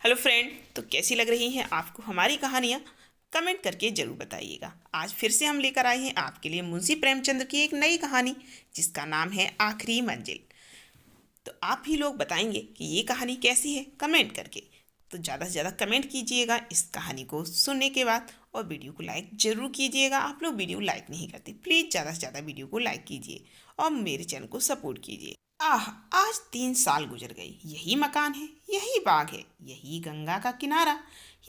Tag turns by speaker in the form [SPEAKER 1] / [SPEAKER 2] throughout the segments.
[SPEAKER 1] Hello friend, तो कैसी लग रही हैं आपको हमारी कहानियाँ? कमेंट करके ज़रूर बताइएगा। आज फिर से हम लेकर आए हैं आपके लिए मुंशी प्रेमचंद्र की एक नई कहानी, जिसका नाम है आखिरी मंजिल। तो आप ही लोग बताएंगे कि ये कहानी कैसी है कमेंट करके। तो ज़्यादा से ज़्यादा कमेंट कीजिएगा इस कहानी को सुनने के बाद, और वीडियो को लाइक ज़रूर कीजिएगा। आप लोग वीडियो लाइक नहीं करते, प्लीज़ ज़्यादा से ज़्यादा वीडियो को लाइक कीजिए और मेरे चैनल को सपोर्ट कीजिए। आज 3 साल गुजर गए। यही मकान है, यही बाग है, यही गंगा का किनारा,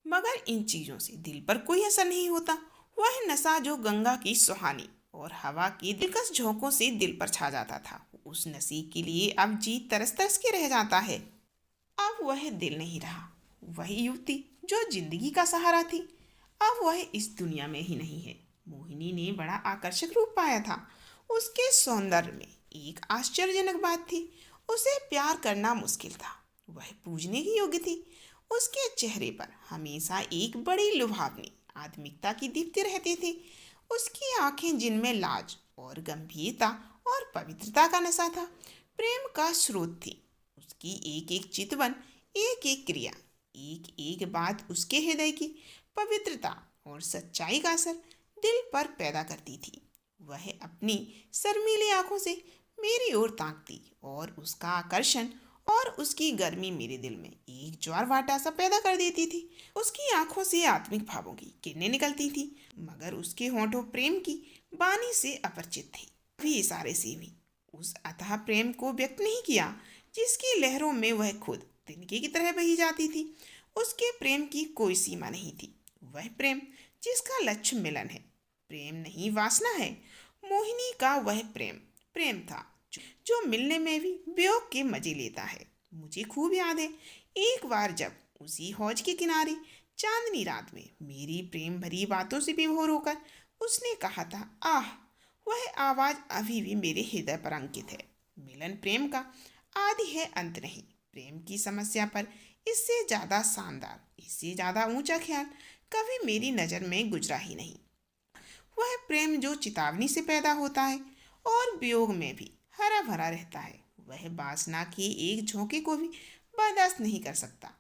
[SPEAKER 1] मगर इन चीज़ों से दिल पर कोई असर नहीं होता। वह नशा जो गंगा की सुहानी और हवा की दिलकश झोंकों से दिल पर छा जाता था, उस नशे के लिए अब जी तरस तरस के रह जाता है। अब वह दिल नहीं रहा, वही युवती जो जिंदगी का सहारा थी, अब वह इस दुनिया में ही नहीं है। मोहिनी ने बड़ा आकर्षक रूप पाया था। उसके सौंदर्य में एक आश्चर्यजनक बात थी, उसे प्यार करना मुश्किल था। वह पूजने की योग्य थी। उसके चेहरे पर हमेशा एक बड़ी लुभावनी आत्मिकता की दीप्ति रहती थी। उसकी आंखें जिनमें लाज और गंभीरता और पवित्रता का नशा था, प्रेम का स्रोत थी। उसकी एक एक चितवन, एक एक क्रिया, एक एक बात उसके हृदय की पवित्रता और सच्चाई का असर दिल पर पैदा करती थी। वह अपनी शर्मीली आंखों से मेरी ओर ताकती, और उसका आकर्षण और उसकी गर्मी मेरे दिल में एक ज्वार भाटा सा पैदा कर देती थी। उसकी आंखों से आत्मिक भावों की किरणें निकलती थी, मगर उसके होंठों प्रेम की बानी से अपरिचित थे। भी इशारे से भी उस अथाह प्रेम को व्यक्त नहीं किया, जिसकी लहरों में वह खुद तिनके की तरह बही जाती थी। उसके प्रेम की कोई सीमा नहीं थी। वह प्रेम जिसका लक्ष्य मिलन है, प्रेम नहीं वासना है। मोहिनी का वह प्रेम प्रेम था जो मिलने में भी वियोग के मजे लेता है। मुझे खूब याद है, एक बार जब उसी हौज के किनारे चांदनी रात में मेरी प्रेम भरी बातों से विभोर होकर उसने कहा था, आह! वह आवाज अभी भी मेरे हृदय पर अंकित है। मिलन प्रेम का आदि है, अंत नहीं। प्रेम की समस्या पर इससे ज्यादा शानदार, इससे ज्यादा ऊंचा ख्याल कभी मेरी नजर में गुजरा ही नहीं। वह प्रेम जो चेतावनी से पैदा होता है और वियोग में भी हरा भरा रहता है। वह वासना के एक झोंके को भी बर्दाश्त नहीं कर सकता।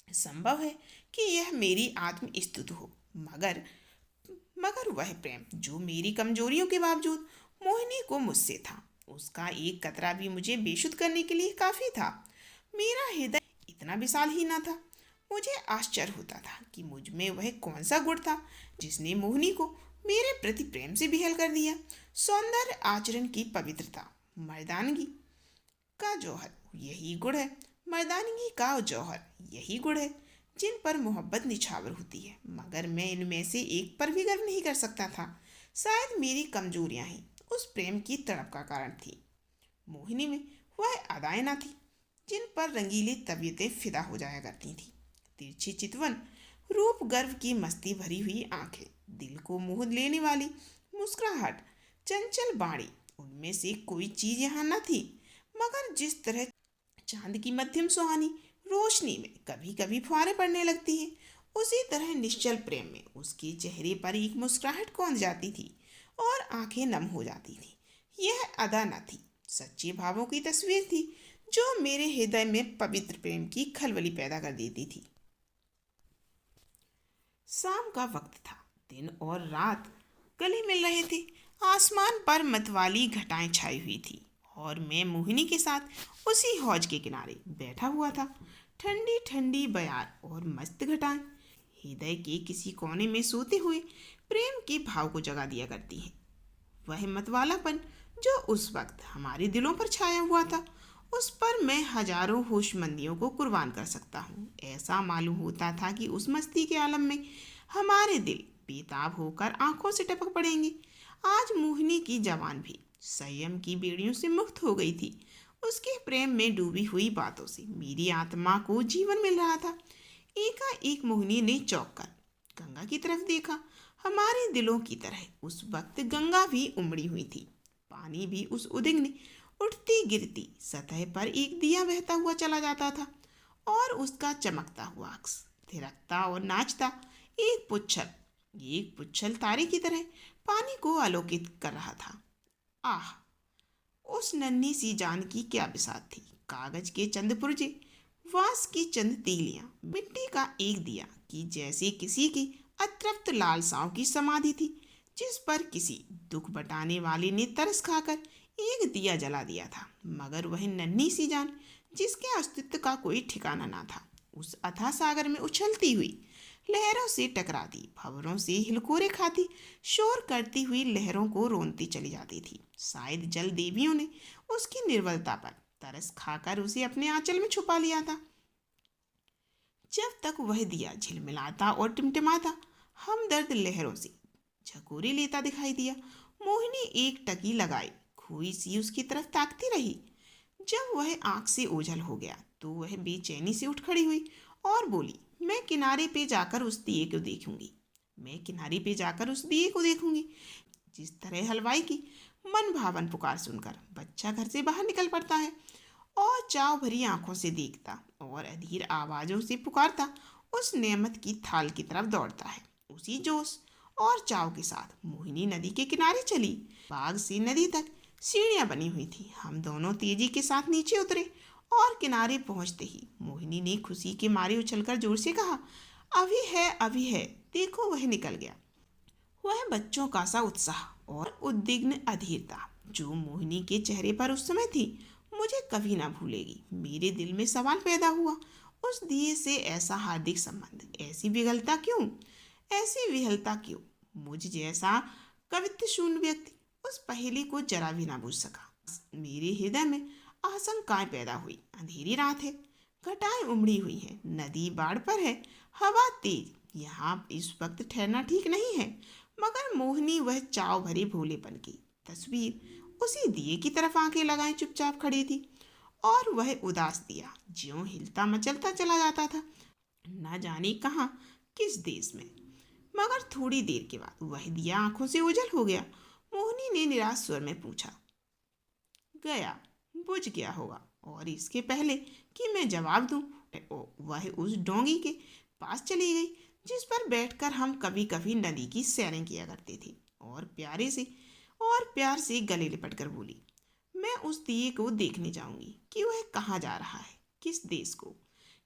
[SPEAKER 1] संभव है कि यह मेरी आत्म स्तुति हो, मगर मगर वह प्रेम जो मेरी कमजोरियों के बावजूद मोहिनी को मुझसे था, उसका एक कतरा भी मुझे बेशुद्ध करने के लिए काफी था। मेरा हृदय इतना विशाल ही ना था। मुझे आश्चर्य होता था कि मुझ में वह कौन सा गुण था जिसने मोहिनी को मेरे प्रति प्रेम से बिहेल कर दिया। सौंदर्य, आचरण की पवित्रता, मर्दानगी का जौहर यही गुण है। मर्दानगी का जौहर यही गुण है जिन पर मोहब्बत निछावर होती है, मगर मैं इनमें से एक पर भी गर्व नहीं कर सकता था। शायद मेरी कमजोरियां ही उस प्रेम की तड़प का कारण थी। मोहिनी में वह अदाएं न थी जिन पर रंगीली तबीयतें फिदा हो जाया करती थी। तिरछी चितवन, रूप गर्व की मस्ती भरी हुई आंखें, दिल को मोह लेने वाली मुस्कुराहट, चंचल बाणी, उनमें से कोई चीज यहाँ न थी। मगर जिस तरह चांद की मध्यम सुहानी रोशनी में कभी कभी फुहारें पड़ने लगती हैं, उसी तरह निश्चल प्रेम में उसके चेहरे पर एक मुस्कुराहट कौंध जाती थी और आंखें नम हो जाती थी। यह अदा न थी, सच्चे भावों की तस्वीर थी जो मेरे हृदय में पवित्र प्रेम की खलबली पैदा कर देती थी। शाम का वक्त था। दिन और रात गले मिल रहे थे। आसमान पर मतवाली घटाएं छाई हुई थी, और मैं मोहिनी के साथ उसी हौज के किनारे बैठा हुआ था। ठंडी ठंडी बयार और मस्त घटाएं हृदय के किसी कोने में सोते हुए प्रेम के भाव को जगा दिया करती हैं। वह मतवालापन जो उस वक्त हमारे दिलों पर छाया हुआ था, उस पर मैं हजारों होशमंदियों को कुर्बान कर सकता हूँ। ऐसा मालूम होता था कि उस मस्ती के आलम में हमारे दिल बेताब होकर आंखों से टपक पड़ेंगे। आज मोहिनी की जवान भी संयम की बेड़ियों से मुक्त हो गई थी। उसके प्रेम में डूबी हुई बातों से मेरी आत्मा को जीवन मिल रहा था। एकाएक मोहिनी ने चौंक कर गंगा की तरफ देखा। हमारे दिलों की तरह उस वक्त गंगा भी उमड़ी हुई थी। पानी भी उस उद्विग्न उठती गिरती सतह पर एक दिया बहता हुआ चला जाता था, और उसका चमकता हुआ अक्स थिरकता और नाचता एक पुच्छल तारे की तरह पानी को आलोकित कर रहा था। आह! उस नन्ही सी जान की क्या बिसात थी। कागज के चंद पुर्जे वास की चंद तीलियां, मिट्टी का एक दिया कि जैसे किसी की अतृप्त लालसाओं की समाधि थी, जिस पर किसी दुख बटाने वाले ने तरस खाकर एक दिया जला दिया था। मगर वह नन्ही सी जान, जिसके अस्तित्व का कोई ठिकाना ना था, उस अथाह सागर में उछलती हुई लहरों से टकराती, भंवरों से हिलकोरे खाती, शोर करती हुई लहरों को रोनती चली जाती थी। शायद जल देवियों ने उसकी निर्बलता पर तरस खाकर उसे अपने आंचल में छुपा लिया था। जब तक वह दिया झिलमिलाता और टिमटिमाता हमदर्द लहरों से झकोरे लेता दिखाई दिया, मोहिनी एक टकी लगाई खोई सी उसकी तरफ ताकती रही। जब वह आंख से ओझल हो गया तो वह बेचैनी से उठ खड़ी हुई और बोली, मैं किनारे पे जाकर उस दिए को देखूंगी। मैं किनारे पे जाकर उस दिए को देखूंगी। जिस तरह हलवाई की मन भावन पुकार सुनकर बच्चा घर से बाहर निकल पड़ता है और चाव भरी आंखों से देखता और अधीर आवाजों से पुकारता उस नेमत की थाल की तरफ दौड़ता है, उसी जोश और चाव के साथ मोहिनी नदी के किनारे चली। बाग से नदी तक सीढ़ियां बनी हुई थी। हम दोनों तेजी के साथ नीचे उतरे और किनारे पहुंचते ही मोहिनी ने खुशी के मारे उछलकर जोर से कहा, अभी है, अभी है, देखो वह निकल गया। वह बच्चों का सा उत्साह और उद्विग्न अधीरता जो मोहिनी के चेहरे पर उस समय थी, मुझे कभी ना भूलेगी। मेरे दिल में सवाल पैदा हुआ, उस दिए से ऐसा हार्दिक संबंध, ऐसी विगलता क्यों, ऐसी विहलता क्यों? मुझ जैसा कवित्व शून्य व्यक्ति उस पहेली को जरा भी ना बूझ सका। मेरे हृदय में आशंकाएं पैदा हुई। अंधेरी रात है, घटाएं उमड़ी हुई हैं, नदी बाढ़ पर है, हवा तेज, यहाँ इस वक्त ठहरना ठीक नहीं है। मगर मोहिनी वह चाव भरे भोलेपन की तस्वीर उसी दिए की तरफ आंखें लगाए चुपचाप खड़ी थी और वह उदास दिया ज्यों हिलता मचलता चला जाता था, न जाने कहाँ, किस देश में। मगर थोड़ी देर के बाद वह दिया आंखों से ओझल हो गया। मोहिनी ने निराश स्वर में पूछा, गया, बुझ गया होगा। और इसके पहले कि मैं जवाब दूं, वह उस डोंगी के पास चली गई जिस पर बैठकर हम कभी कभी नदी की सैरें किया करते थे और प्यार से गले लिपट कर बोली, मैं उस दिए को देखने जाऊंगी कि वह कहाँ जा रहा है, किस देश को।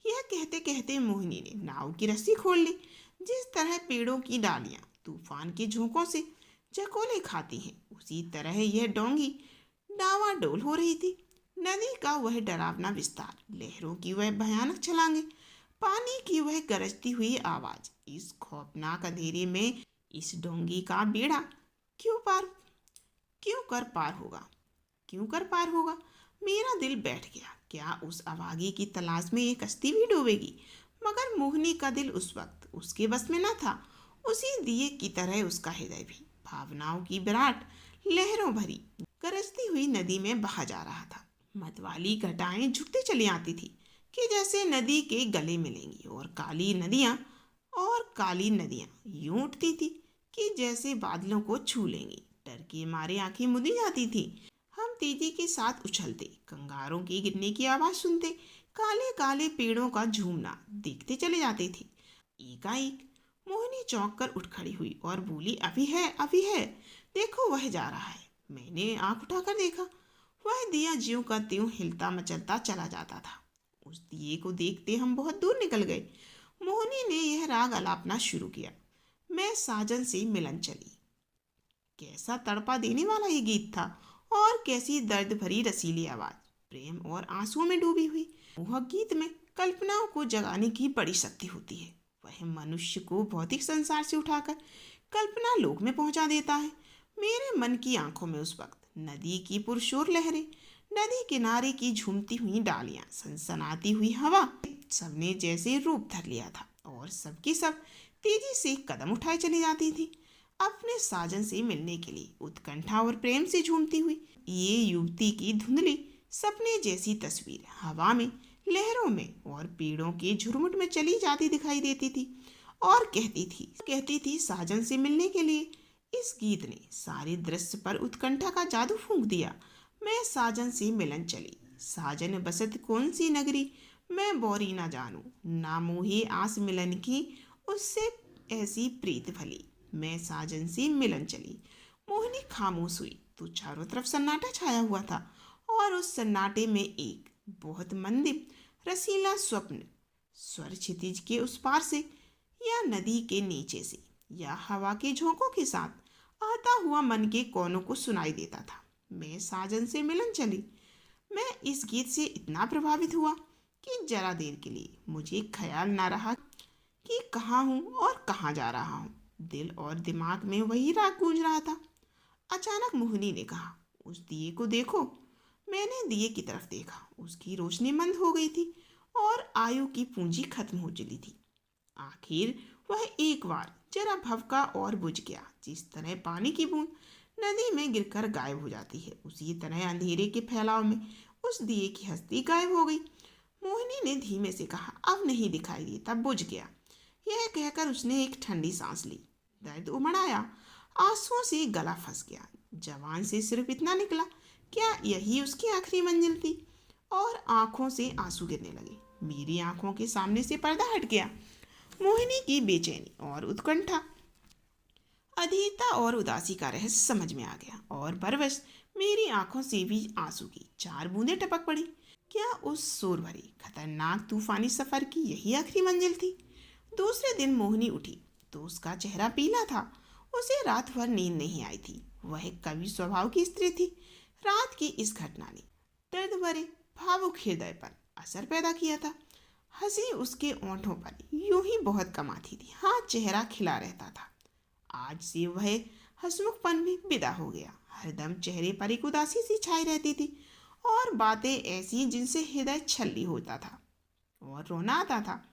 [SPEAKER 1] यह कहते कहते मोहिनी ने नाव की रस्सी खोल ली। जिस तरह पेड़ों की डालियां तूफान के झोंकों से झकोले खाती हैं, उसी तरह यह डोंगी डावाडोल हो रही थी। नदी का वह डरावना विस्तार, लहरों की वह भयानक छलांगे, पानी की वह गरजती हुई आवाज, इस खौफनाक अंधेरे में इस डोंगी का बेड़ा क्यों कर पार होगा, क्यों कर पार होगा? मेरा दिल बैठ गया। क्या उस अभागी की तलाश में एक कश्ती भी डूबेगी? मगर मोहिनी का दिल उस वक्त उसके बस में न था। उसी दिए की तरह उसका हृदय भी भावनाओं की विराट लहरों भरी गरजती हुई नदी में बहा जा रहा था। मतवाली घटाएं झुकती चली आती थी कि जैसे नदी के गले मिलेंगी, और काली नदियां यूं उठती थी कि जैसे बादलों को छू लेंगी। डर के मारे आंखें मुदी जाती थी। हम तेजी के साथ उछलते, कंगारों के गिरने की आवाज सुनते, काले काले पेड़ों का झूमना देखते चले जाते थे। एकाएक मोहिनी चौंक कर उठ खड़ी हुई और बोली, अभी है, अभी है, देखो वह जा रहा है। मैंने आंख उठाकर देखा, वह दिया ज्यों का त्यों हिलता मचलता चला जाता था। उस दिए को देखते हम बहुत दूर निकल गए। मोहिनी ने यह राग अलापना शुरू किया, मैं साजन से मिलन चली। कैसा तड़पा देने वाला ये गीत था और कैसी दर्द भरी रसीली आवाज, प्रेम और आंसुओं में डूबी हुई। वह गीत में कल्पनाओं को जगाने की बड़ी शक्ति होती है। वह मनुष्य को भौतिक संसार से उठाकर कल्पना लोक में पहुंचा देता है। मेरे मन की आंखों में उस वक्त नदी की पुरशोर लहरें, नदी किनारे की झूमती हुई डालियां, सनसनाती हुई हवा, सबने जैसे रूप धर लिया था और सबकी सब तेजी से कदम उठाए चली जाती थी अपने साजन से मिलने के लिए, उत्कंठा और प्रेम से झूमती हुई। ये युवती की धुंधली सपने जैसी तस्वीर हवा में, लहरों में और पेड़ों के झुरमुट में चली जाती दिखाई देती थी और कहती थी साजन से मिलने के लिए। इस गीत ने सारे दृश्य पर उत्कंठा का जादू फूंक दिया। मैं साजन से मिलन चली, साजन बसत कौन सी नगरी, मैं बोरी ना जानू, ना मोहे आस मिलन की, उससे ऐसी प्रीत भली, मैं साजन से मिलन चली। मोहिनी खामोश हुई तो चारों तरफ सन्नाटा छाया हुआ था और उस सन्नाटे में एक बहुत मंदिर रसीला स्वप्न, स्वर क्षितिज के उस पार से, या नदी के नीचे से, या हवा के झोंकों के साथ आता हुआ मन के कोनों को सुनाई देता था। मैं साजन से मिलन चली। मैं इस गीत से इतना प्रभावित हुआ कि जरा देर के लिए मुझे ख्याल ना रहा कि कहाँ हूँ और कहाँ जा रहा हूँ। दिल और दिमाग में वही राग गूंज रहा था। अचानक मोहिनी ने कहा, उस दिए को देखो। मैंने दिए की तरफ देखा। उसकी रोशनी मंद हो गई थी और आयु की पूंजी खत्म हो चली थी। आखिर वह एक बार जरा भभका और बुझ गया। जिस तरह पानी की बूंद नदी में गिरकर गायब हो जाती है, उसी तरह अंधेरे के फैलाव में उस दिए की हस्ती गायब हो गई। मोहिनी ने धीमे से कहा, अब नहीं दिखाई देता, बुझ गया। यह कहकर उसने एक ठंडी सांस ली। दर्द उमड़ आया, आंसुओं से गला फंस गया। जवान से सिर्फ इतना निकला, क्या यही उसकी आखिरी मंजिल थी? और आंखों से आंसू गिरने लगे। मेरी आंखों के सामने से पर्दा हट गया। मोहिनी की बेचैनी और उत्कंठा, अधीरता और उदासी का रहस्य समझ में आ गया और बरवश मेरी आंखों से भी आंसू की 4 बूंदें टपक पड़ी। क्या उस शोर भरी खतरनाक तूफानी सफर की यही आखिरी मंजिल थी? दूसरे दिन मोहिनी उठी तो उसका चेहरा पीला था। उसे रात भर नींद नहीं आई थी। वह एक कवि स्वभाव की स्त्री थी। रात की इस घटना ने दर्द भरे भावुक हृदय पर असर पैदा किया था। हंसी उसके ओंठों पर यूं ही बहुत कम आती थी। हाँ, चेहरा खिला रहता था। आज से वह हंसमुखपन भी विदा हो गया। हरदम चेहरे पर एक उदासी सी छाई रहती थी और बातें ऐसी जिनसे हृदय छल्ली होता था और रोना आता था।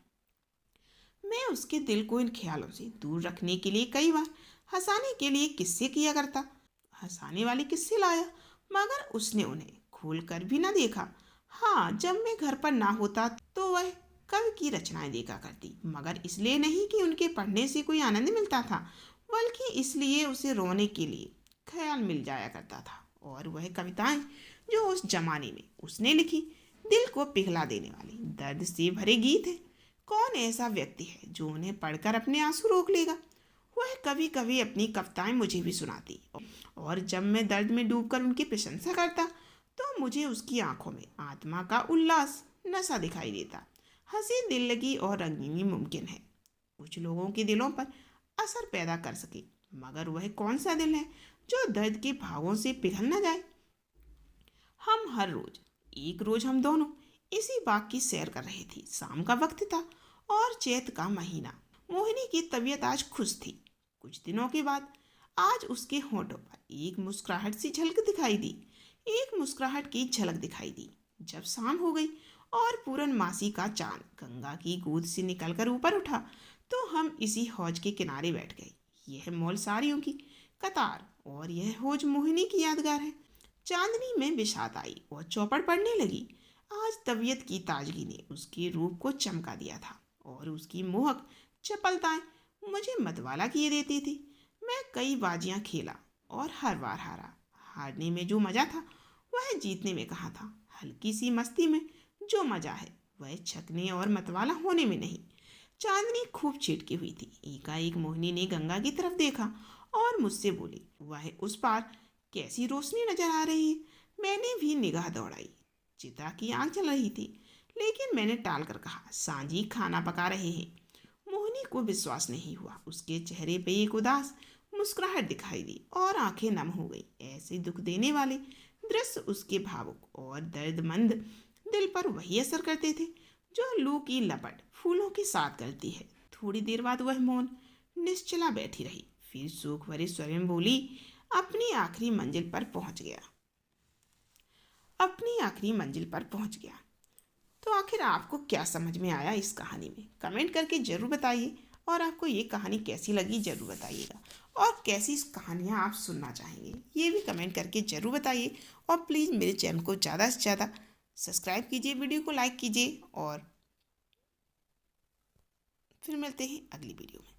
[SPEAKER 1] मैं उसके दिल को इन ख्यालों से दूर रखने के लिए कई बार हंसाने के लिए किस्से किया करता। हंसाने वाले किस्से लाया, मगर उसने उन्हें खोल कर भी न देखा। हाँ, जब मैं घर पर ना होता तो वह कवि की रचनाएं देखा करती, मगर इसलिए नहीं कि उनके पढ़ने से कोई आनंद मिलता था, बल्कि इसलिए उसे रोने के लिए ख्याल मिल जाया करता था। और वह कविताएं जो उस जमाने में उसने लिखी, दिल को पिघला देने वाली दर्द से भरे गीत हैं। कौन ऐसा व्यक्ति है जो उन्हें पढ़कर अपने आंसू रोक लेगा? वह कभी कभी अपनी कविताएं मुझे भी सुनाती और जब मैं दर्द में डूबकर उनकी प्रशंसा करता तो मुझे उसकी आंखों में आत्मा का उल्लास, नशा दिखाई देता। हंसी, दिल लगी और रंगीनी मुमकिन है कुछ लोगों के दिलों पर असर पैदा कर सके, मगर वह कौन सा दिल है जो दर्द के भावों से पिघल न जाए? हम हर रोज, एक रोज हम दोनों इसी बाग की सैर कर रहे थे। शाम का वक्त था और चैत का महीना। मोहिनी की तबीयत आज खुश थी। कुछ दिनों के बाद आज उसके होठों पर एक मुस्कुराहट सी झलक दिखाई दी। एक मुस्कुराहट की झलक दिखाई दी जब शाम हो गई और पूरनमासी का चांद गंगा की गोद से निकलकर ऊपर उठा तो हम इसी हौज के किनारे बैठ गए। यह मौल साड़ियों की कतार और यह हौज मोहिनी की यादगार है। चांदनी में बिछात आई और चौपड़ पड़ने लगी। आज तबीयत की ताजगी ने उसके रूप को चमका दिया था और उसकी मोहक चपलताएं मुझे मतवाला किए देती थी। मैं कई बाजियां खेला और हर बार हारा। हारने में जो मजा था वह जीतने में कहाँ था। हल्की सी मस्ती में जो मजा है वह छकने और मतवाला होने में नहीं। चांदनी खूब छिटकी हुई थी। एकाएक मोहिनी ने गंगा की तरफ देखा और मुझसे बोली, वह उस पार कैसी रोशनी नजर आ रही है? मैंने भी निगाह दौड़ाई। चिता की आंख चल रही थी, लेकिन मैंने टाल कर कहा, सांझी खाना पका रहे हैं। मोहिनी को विश्वास नहीं हुआ। उसके चेहरे पे एक उदास मुस्कुराहट दिखाई दी और आंखें नम हो गई। ऐसे दुख देने वाले दृश्य उसके भावुक और दर्दमंद दिल पर वही असर करते थे जो लू की लपट फूलों के साथ करती है। थोड़ी देर बाद वह मौन निश्चला बैठी रही, फिर सूख भरे स्वर में बोली, अपनी आखिरी मंजिल पर पहुंच गया। अपनी आखिरी मंजिल पर पहुंच गया। तो आखिर आपको क्या समझ में आया इस कहानी में? कमेंट करके ज़रूर बताइए और आपको ये कहानी कैसी लगी ज़रूर बताइएगा और कैसी कहानियाँ आप सुनना चाहेंगे ये भी कमेंट करके ज़रूर बताइए। और प्लीज़ मेरे चैनल को ज़्यादा से ज़्यादा सब्सक्राइब कीजिए, वीडियो को लाइक कीजिए और फिर मिलते हैं अगली वीडियो में।